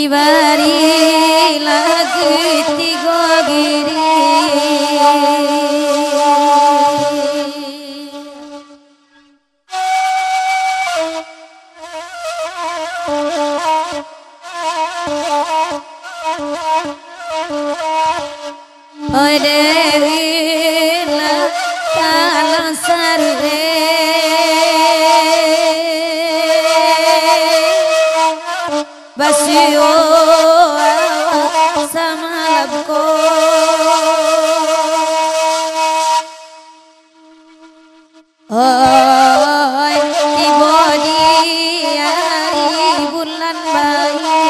Ibari lagi tigo giri Oi Dewi la talang sarre Basio sama labko Oi ibu dia di bulan bayi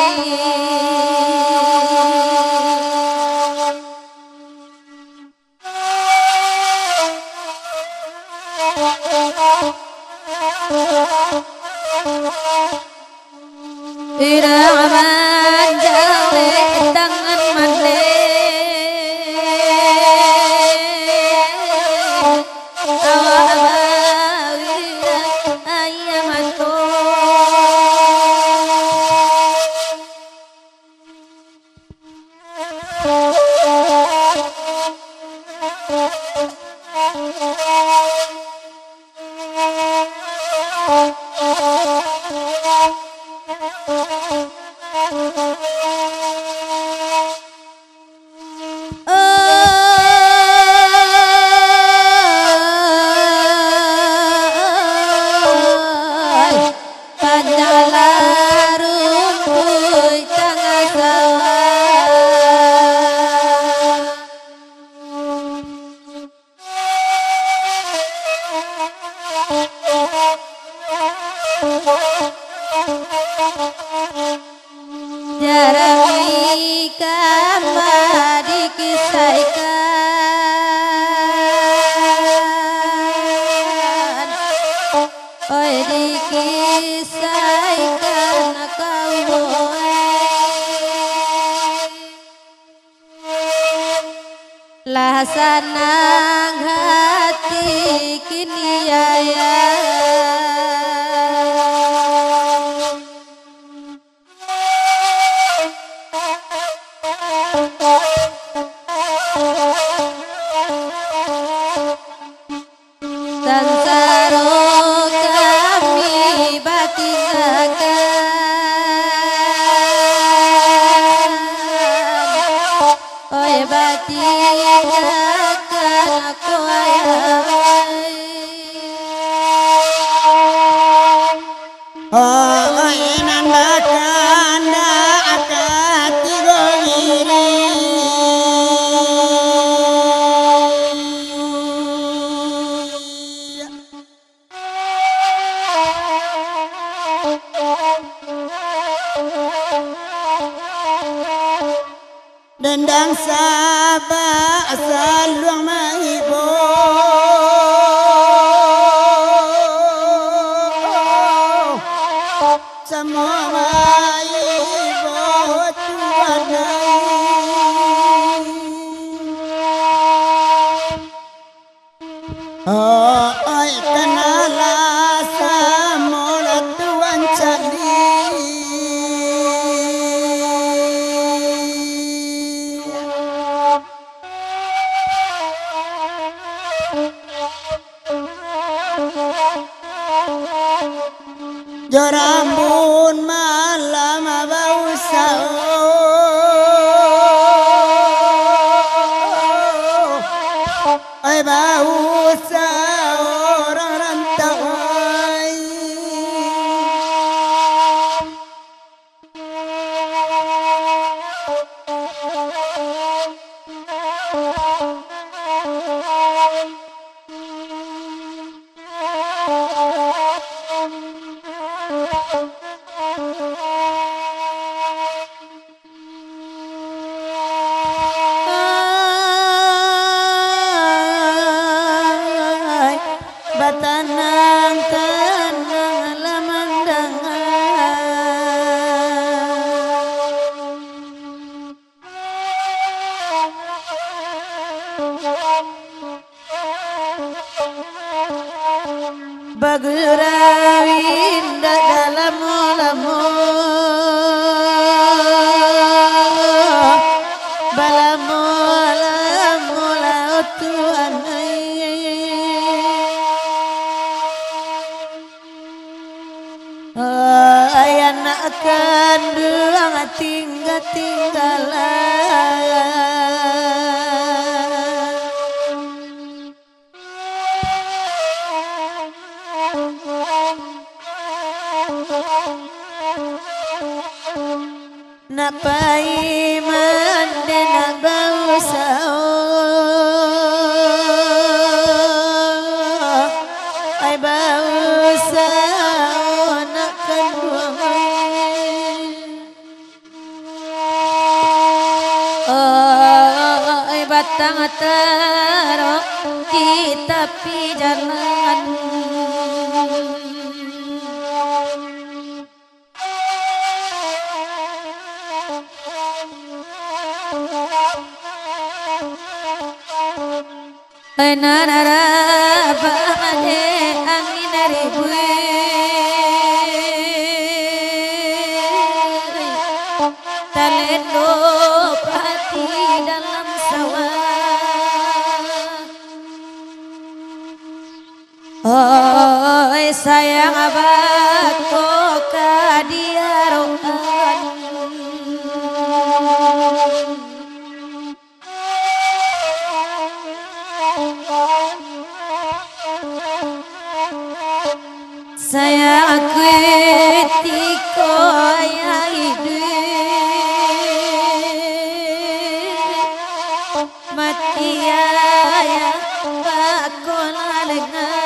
Iraman jawe tangan mande awak bawira ayamato Jarang kama dikisahkan Oi dikisahkan kau lah sanang hati kini ya Sansaro kami batisakan Oi batisakan aku Oi nambakan akan tigo giri Dendang sabah asal luang mahibo Semua mahibo tuanai Oi kenalah sama tuan candi Jorambun malam bau Oi bau orang rantau Batanang tenang lamandangan Bagura winda dalam lamun anak kandung tinggalan napai mande nak bau sao ai bau sao nak kandung ai batang terok di tepi jalan Nara bade angin ribuan talendo pati dalam sawah oi sayang abadku kadiaroan saya ketika yang hidup mati ya bakola dengan